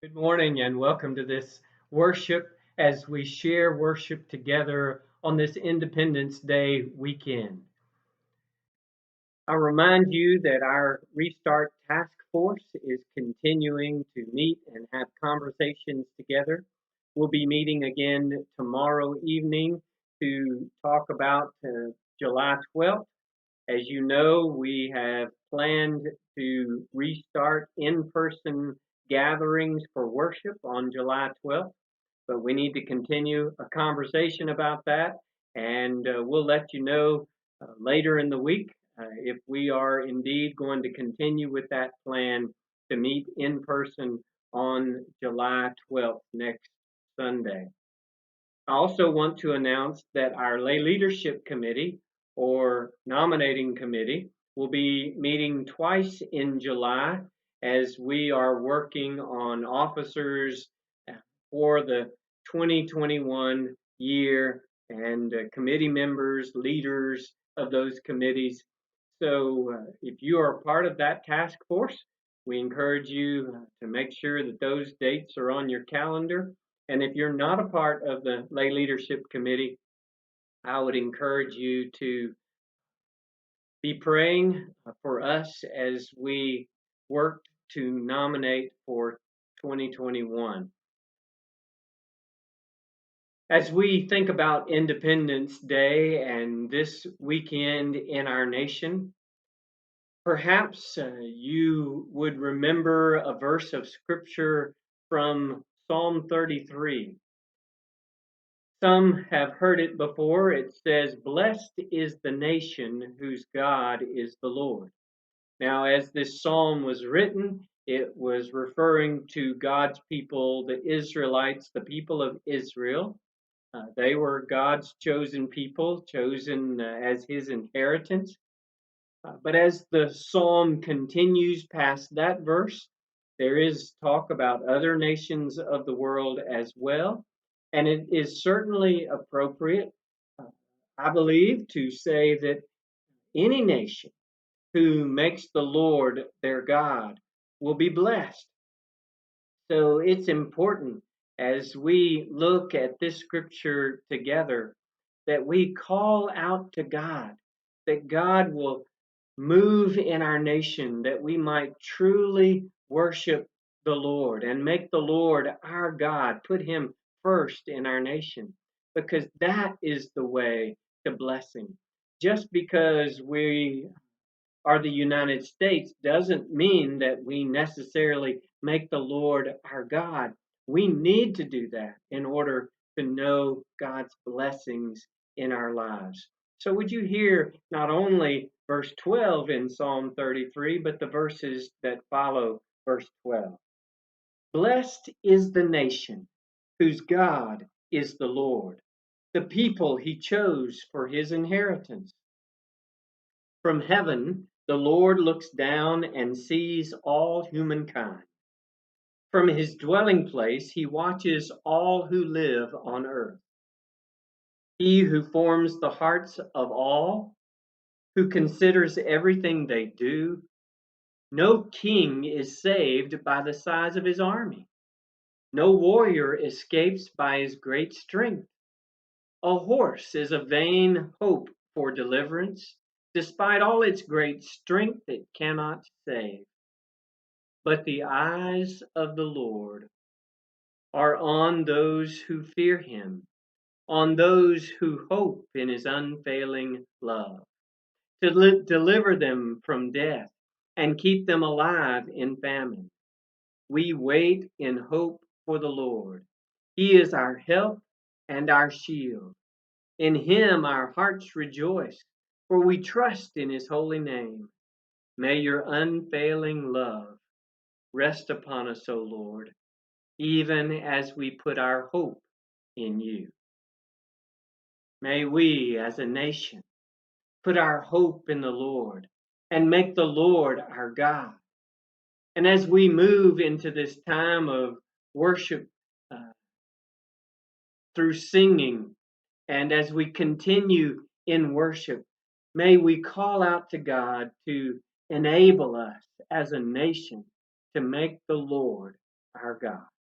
Good morning and welcome to this worship as we share worship together on this Independence Day weekend. I remind you that our Restart Task Force is continuing to meet and have conversations together. We'll be meeting again tomorrow evening to talk about July 12th. As you know, we have planned to restart in-person gatherings for worship on July 12th, but we need to continue a conversation about that, and we'll let you know later in the week if we are indeed going to continue with that plan to meet in person on July 12th, next Sunday. I also want to announce that our lay leadership committee or nominating committee will be meeting twice in July as we are working on officers for the 2021 year and committee members, leaders of those committees. So if you are part of that task force, we encourage you to make sure that those dates are on your calendar. And if you're not a part of the lay leadership committee, I would encourage you to be praying for us as we work to nominate for 2021. As we think about Independence Day and this weekend in our nation, perhaps you would remember a verse of scripture from Psalm 33. Some have heard it before. It says, "Blessed is the nation whose God is the Lord." Now, as this psalm was written, it was referring to God's people, the Israelites, the people of Israel. They were God's chosen people, chosen as his inheritance. But as the psalm continues past that verse, there is talk about other nations of the world as well. And it is certainly appropriate, uh, I believe, to say that any nation who makes the Lord their God will be blessed. So it's important as we look at this scripture together that we call out to God, that God will move in our nation, that we might truly worship the Lord and make the Lord our God, put him first in our nation, because that is the way to blessing. Just because we are the United States doesn't mean that we necessarily make the Lord our God. We need to do that in order to know God's blessings in our lives. So, would you hear not only verse 12 in Psalm 33, but the verses that follow verse 12? Blessed is the nation whose God is the Lord, the people he chose for his inheritance. From heaven, the Lord looks down and sees all humankind. From his dwelling place, he watches all who live on earth. He who forms the hearts of all, who considers everything they do. No king is saved by the size of his army. No warrior escapes by his great strength. A horse is a vain hope for deliverance. Despite all its great strength, it cannot save. But the eyes of the Lord are on those who fear him, on those who hope in his unfailing love, to deliver them from death and keep them alive in famine. We wait in hope for the Lord. He is our help and our shield. In him our hearts rejoice, for we trust in his holy name. May your unfailing love rest upon us, O Lord, even as we put our hope in you. May we, as a nation, put our hope in the Lord and make the Lord our God. And as we move into this time of worship uh, through singing, and as we continue in worship, may we call out to God to enable us as a nation to make the Lord our God.